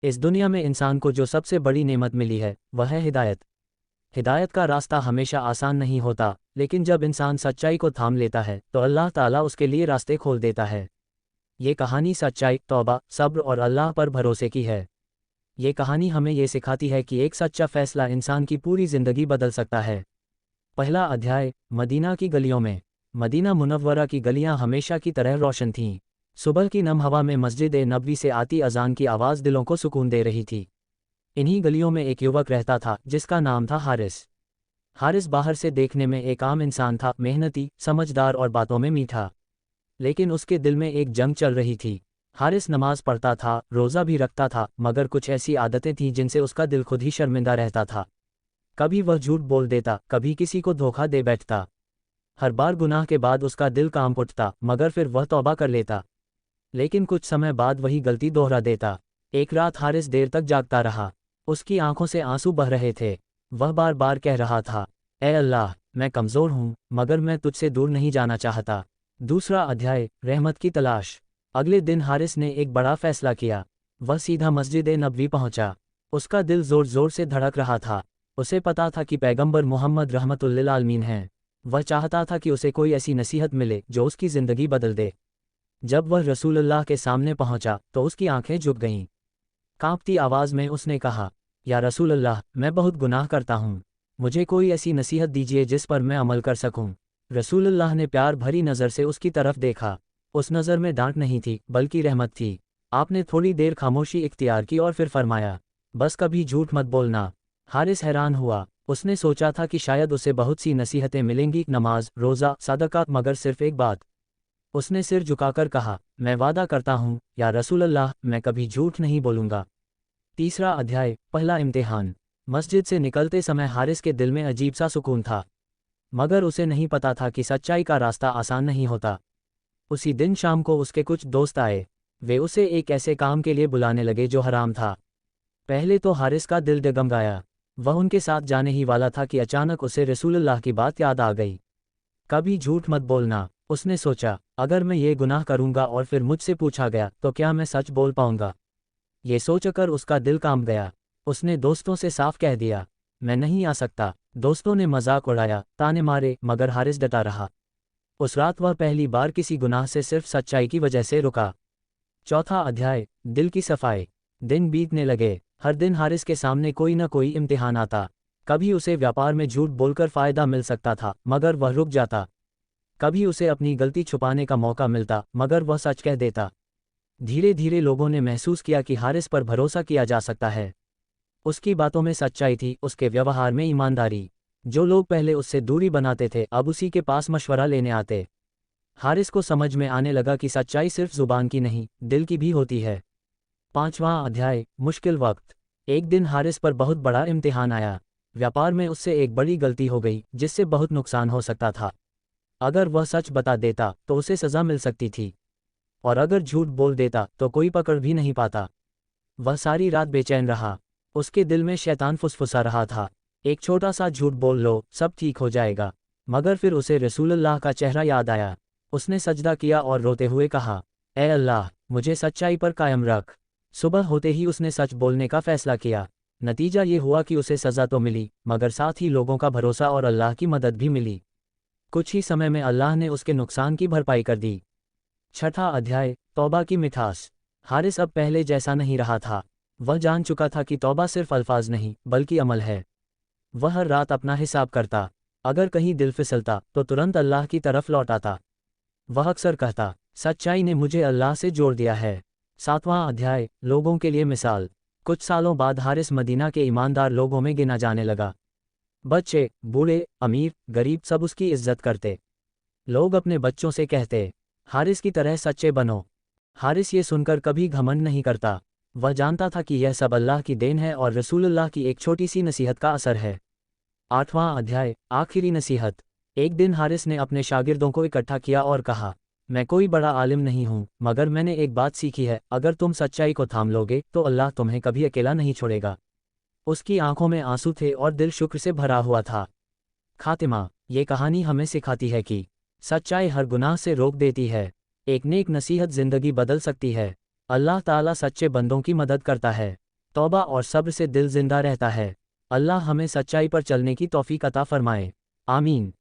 इस दुनिया में इंसान को जो सबसे बड़ी नेमत मिली है वह है हिदायत। हिदायत का रास्ता हमेशा आसान नहीं होता, लेकिन जब इंसान सच्चाई को थाम लेता है तो अल्लाह ताला उसके लिए रास्ते खोल देता है। ये कहानी सच्चाई, तौबा, सब्र और अल्लाह पर भरोसे की है। ये कहानी हमें ये सिखाती है कि एक सच्चा फैसला इंसान की पूरी ज़िंदगी बदल सकता है। पहला अध्याय, मदीना की गलियों में। मदीना मुनव्वरा की गलियां हमेशा की तरह रोशन थीं। सुबह की नम हवा में मस्जिद ए नबवी से आती अजान की आवाज़ दिलों को सुकून दे रही थी। इन्हीं गलियों में एक युवक रहता था जिसका नाम था हारिस। हारिस बाहर से देखने में एक आम इंसान था, मेहनती, समझदार और बातों में मीठा। लेकिन उसके दिल में एक जंग चल रही थी। हारिस नमाज पढ़ता था, रोज़ा भी रखता था, मगर कुछ ऐसी आदतें थीं जिनसे उसका दिल खुद ही शर्मिंदा रहता था। कभी वह झूठ बोल देता, कभी किसी को धोखा दे बैठता। हर बार गुनाह के बाद उसका दिल कांप उठता, मगर फिर वह तौबा कर लेता। लेकिन कुछ समय बाद वही गलती दोहरा देता। एक रात हारिस देर तक जागता रहा। उसकी आंखों से आंसू बह रहे थे। वह बार बार कह रहा था, ए अल्लाह, मैं कमज़ोर हूँ, मगर मैं तुझसे दूर नहीं जाना चाहता। दूसरा अध्याय, रहमत की तलाश। अगले दिन हारिस ने एक बड़ा फैसला किया। वह सीधा मस्जिद ए नबवी पहुंचा। उसका दिल ज़ोर ज़ोर से धड़क रहा था। उसे पता था कि पैगंबर मोहम्मद रहमतुल लिल आलमीन हैं। वह चाहता था कि उसे कोई ऐसी नसीहत मिले जो उसकी ज़िंदगी बदल दे। जब वह रसूलुल्लाह के सामने पहुंचा तो उसकी आंखें झुक गईं। कांपती आवाज़ में उसने कहा, या रसूलुल्लाह, मैं बहुत गुनाह करता हूँ। मुझे कोई ऐसी नसीहत दीजिए जिस पर मैं अमल कर सकूं। रसूलुल्लाह ने प्यार भरी नज़र से उसकी तरफ देखा। उस नज़र में डांट नहीं थी, बल्कि रहमत थी। आपने थोड़ी देर खामोशी इख्तियार की और फिर फरमाया, बस कभी झूठ मत बोलना। हारिस हैरान हुआ। उसने सोचा था कि शायद उसे बहुत सी नसीहतें मिलेंगी, नमाज, रोज़ा, सदका, मगर सिर्फ एक बात। उसने सिर झुकाकर कहा, मैं वादा करता हूँ या रसूलल्लाह, मैं कभी झूठ नहीं बोलूँगा। तीसरा अध्याय, पहला इम्तिहान। मस्जिद से निकलते समय हारिस के दिल में अजीब सा सुकून था। मगर उसे नहीं पता था कि सच्चाई का रास्ता आसान नहीं होता। उसी दिन शाम को उसके कुछ दोस्त आए। वे उसे एक ऐसे काम के लिए बुलाने लगे जो हराम था। पहले तो हारिस का दिल डगमगाया। वह उनके साथ जाने ही वाला था कि अचानक उसे रसूलुल्लाह की बात याद आ गई। कभी झूठ मत बोलना, उसने सोचा। अगर मैं ये गुनाह करूंगा और फिर मुझसे पूछा गया तो क्या मैं सच बोल पाऊंगा? ये सोचकर उसका दिल कांप गया। उसने दोस्तों से साफ कह दिया, मैं नहीं आ सकता। दोस्तों ने मजाक उड़ाया, ताने मारे, मगर हारिस डटा रहा। उस रात वह पहली बार किसी गुनाह से सिर्फ सच्चाई की वजह से रुका। चौथा अध्याय, दिल की सफाई। दिन बीतने लगे। हर दिन हारिस के सामने कोई न कोई इम्तिहान आता। कभी उसे व्यापार में झूठ बोलकर फ़ायदा मिल सकता था, मगर वह रुक जाता। कभी उसे अपनी गलती छुपाने का मौका मिलता, मगर वह सच कह देता। धीरे धीरे लोगों ने महसूस किया कि हारिस पर भरोसा किया जा सकता है। उसकी बातों में सच्चाई थी, उसके व्यवहार में ईमानदारी। जो लोग पहले उससे दूरी बनाते थे अब उसी के पास मशवरा लेने आते। हारिस को समझ में आने लगा कि सच्चाई सिर्फ जुबान की नहीं, दिल की भी होती है। पांचवां अध्याय, मुश्किल वक्त। एक दिन हारिस पर बहुत बड़ा इम्तिहान आया। व्यापार में उससे एक बड़ी गलती हो गई जिससे बहुत नुकसान हो सकता था। अगर वह सच बता देता तो उसे सज़ा मिल सकती थी, और अगर झूठ बोल देता तो कोई पकड़ भी नहीं पाता। वह सारी रात बेचैन रहा। उसके दिल में शैतान फुसफुसा रहा था, एक छोटा सा झूठ बोल लो, सब ठीक हो जाएगा। मगर फिर उसे रसूलुल्लाह का चेहरा याद आया। उसने सजदा किया और रोते हुए कहा, ए अल्लाह, मुझे सच्चाई पर कायम रख। सुबह होते ही उसने सच बोलने का फैसला किया। नतीजा ये हुआ कि उसे सज़ा तो मिली, मगर साथ ही लोगों का भरोसा और अल्लाह की मदद भी मिली। कुछ ही समय में अल्लाह ने उसके नुकसान की भरपाई कर दी। छठा अध्याय, तौबा की मिठास। हारिस अब पहले जैसा नहीं रहा था। वह जान चुका था कि तौबा सिर्फ अल्फाज नहीं बल्कि अमल है। वह हर रात अपना हिसाब करता। अगर कहीं दिल फिसलता तो तुरंत अल्लाह की तरफ लौट आता। वह अक्सर कहता, सच्चाई ने मुझे अल्लाह से जोड़ दिया है। सातवां अध्याय, लोगों के लिए मिसाल। कुछ सालों बाद हारिस मदीना के ईमानदार लोगों में गिना जाने लगा। बच्चे, बूढ़े, अमीर, गरीब, सब उसकी इज्जत करते। लोग अपने बच्चों से कहते, हारिस की तरह सच्चे बनो। हारिस ये सुनकर कभी घमंड नहीं करता। वह जानता था कि यह सब अल्लाह की देन है और रसूलुल्लाह की एक छोटी सी नसीहत का असर है। आठवां अध्याय, आखिरी नसीहत। एक दिन हारिस ने अपने शागिर्दों को इकट्ठा किया और कहा, मैं कोई बड़ा आलिम नहीं हूँ, मगर मैंने एक बात सीखी है, अगर तुम सच्चाई को थाम लोगे तो अल्लाह तुम्हें कभी अकेला नहीं छोड़ेगा। उसकी आंखों में आंसू थे और दिल शुक्र से भरा हुआ था। खातिमा। ये कहानी हमें सिखाती है कि सच्चाई हर गुनाह से रोक देती है। एक नेक नसीहत जिंदगी बदल सकती है। अल्लाह ताला सच्चे बंदों की मदद करता है। तौबा और सब्र से दिल जिंदा रहता है। अल्लाह हमें सच्चाई पर चलने की तौफीक अता फरमाए। आमीन।